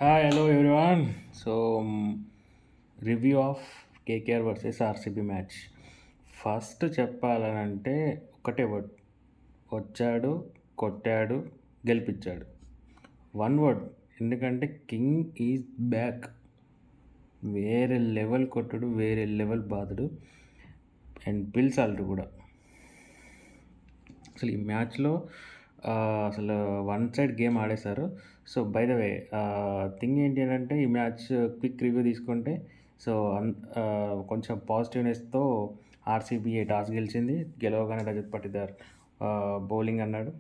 Hi hello everyone. So review of KKR versus RCB match. First చెప్పాలనంటే ఒకటే word, వచ్చాడు, కొట్టాడు, గెలిపించాడు. వన్ వర్డ్, ఎందుకంటే కింగ్ ఈజ్ బ్యాక్. వేరే లెవెల్ కొట్టుడు, వేరే లెవెల్ బాధుడు అండ్ పిల్సాల్ట్ కూడా. అసలు ఈ మ్యాచ్లో అసలు వన్ సైడ్ గేమ్ ఆడేశారు. So by the way thing ఏంటి అంటే ఈ మ్యాచ్ క్విక్ రివ్యూ తీసుకుంటే సో కొంచెం పాజిటివ్నెస్తో ఆర్సీబీ టాస్ గెలిచింది. గెలవగానే రజత్ పటిదార్ బౌలింగ్ అన్నాడు.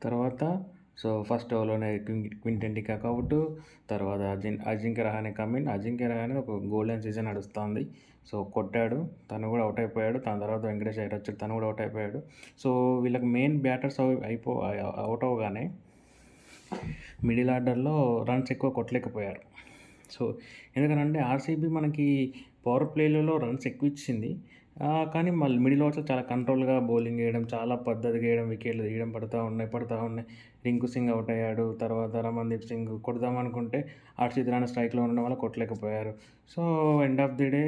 తర్వాత సో ఫస్ట్ ఓవర్లోనే క్వింటన్ డికాక్ అవుట్. తర్వాత అజింక్య రహానే కమిన్. అజింక్య రహానే ఒక గోల్డెన్ సీజన్ నడుస్తుంది. సో కొట్టాడు, తను కూడా అవుట్ అయిపోయాడు. తన తర్వాత వెంకటేష్ అయ్యర్ వచ్చాడు, తను కూడా అవుట్ అయిపోయాడు. సో వీళ్ళకి మెయిన్ బ్యాటర్స్ అవుట్ అవగానే మిడిల్ ఆర్డర్లో రన్స్ ఎక్కువ కొట్టలేకపోయారు. సో ఎందుకనంటే ఆర్సీబీ మనకి పవర్ ప్లేలలో రన్స్ ఎక్కువ ఇచ్చింది, కానీ మళ్ళీ మిడిల్ ఓవర్స్లో చాలా కంట్రోల్గా బౌలింగ్ వేయడం, చాలా పద్ధతిగా వేయడం, వికెట్లు తీయడం పడుతూ ఉన్నాయి. రింకు సింగ్ అవుట్ అయ్యాడు. తర్వాత రమన్దీప్ సింగ్ కొడదామనుకుంటే హర్షిత్ రాణా స్ట్రైక్లో ఉండడం వల్ల కొట్టలేకపోయారు. So end of the day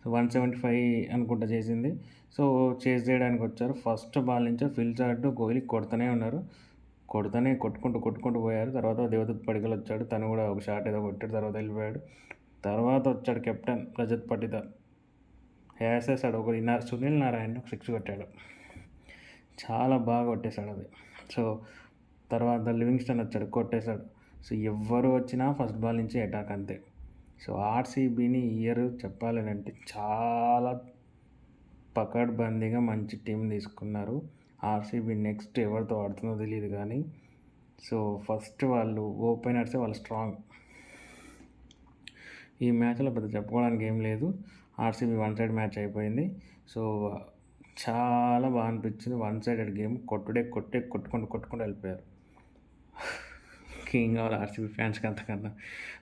175 అనుకుంటా చేసింది. సో చేజ్ చేయడానికి వచ్చారు. ఫస్ట్ బాల్ నుంచి ఫిల్చార్డ్, కోహ్లీ కొడుతూనే ఉన్నారు. కొట్టుకుంటూ పోయారు. తర్వాత దేవదత్ పడికల్ వచ్చాడు, తను కూడా ఒక షాట్ ఏదో కొట్టాడు, తర్వాత వెళ్ళిపోయాడు. తర్వాత వచ్చాడు కెప్టెన్ రజత్ పటిదార్, వేసేసాడు ఒక సునీల్ నారాయణ ఒక సిక్స్ కొట్టాడు, చాలా బాగా కొట్టేశాడు అది. సో తర్వాత లివింగ్స్టన్ వచ్చాడు, కొట్టేశాడు. సో ఎవ్వరు వచ్చినా ఫస్ట్ బాల్ నుంచి అటాక్ అంతే. సో ఆర్సీబీని ఇయర్ చెప్పాలంటే చాలా పకడ్బందీగా మంచి టీం తీసుకున్నారు. ఆర్సీబీ నెక్స్ట్ ఎవరితో ఆడుతుందో తెలియదు కానీ సో ఫస్ట్ వాళ్ళు ఓపెనర్సే వాళ్ళు స్ట్రాంగ్. ఈ మ్యాచ్లో పెద్ద చెప్పుకోవడానికి ఏం లేదు. ఆర్సీబీ వన్ సైడ్ మ్యాచ్ అయిపోయింది. సో చాలా బాగా అనిపించింది. వన్ సైడెడ్ గేమ్, కొట్టుకుంటూ వెళ్ళిపోయారు. ఏం కావాలి ఆర్సీబీ ఫ్యాన్స్కి అంతకన్నా.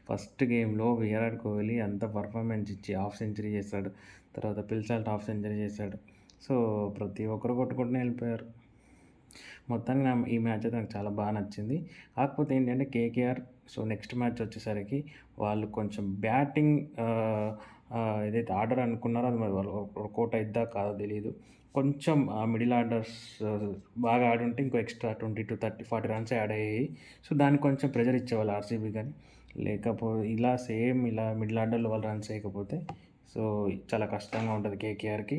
ఫస్ట్ గేమ్లో విరాట్ కోహ్లీ అంత పర్ఫార్మెన్స్ ఇచ్చి హాఫ్ సెంచరీ చేశాడు. తర్వాత పిల్సాల్ట్ హాఫ్ సెంచరీ చేశాడు. సో ప్రతి ఒక్కరు కొట్టుకుంటూనే వెళ్ళిపోయారు. మొత్తానికి ఈ మ్యాచ్ అయితే నాకు చాలా బాగా నచ్చింది. కాకపోతే ఏంటంటే కేకేఆర్ సో నెక్స్ట్ మ్యాచ్ వచ్చేసరికి వాళ్ళు కొంచెం బ్యాటింగ్ ఏదైతే ఆర్డర్ అనుకున్నారో అది మరి వాళ్ళు వర్కౌట్ అయిద్దా కాదో తెలియదు. కొంచెం మిడిల్ ఆర్డర్స్ బాగా ఆడుంటే ఇంకో ఎక్స్ట్రా 20 to 30, 40 రన్స్ యాడ్ అయ్యాయి. సో దానికి కొంచెం ప్రెజర్ ఇచ్చేవాళ్ళు ఆర్సీబీ, కానీ లేకపోతే ఇలా మిడిల్ ఆర్డర్లో వాళ్ళు రన్స్ వేయకపోతే సో చాలా కష్టంగా ఉంటుంది కేకేఆర్కి.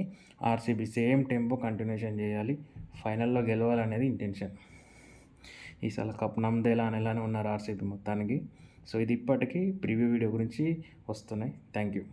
ఆర్సీబీ సేమ్ టెంపో కంటిన్యూషన్ చేయాలి, ఫైనల్లో గెలవాలనేది ఇంటెన్షన్. ఈసారి కప్ నమ్మదేలా అనేలానే ఉన్నారు ఆర్సీబీ మొత్తానికి. సో ఇది ఇప్పటికీ ప్రివ్యూ వీడియో గురించి వస్తున్నాయి. Thank you.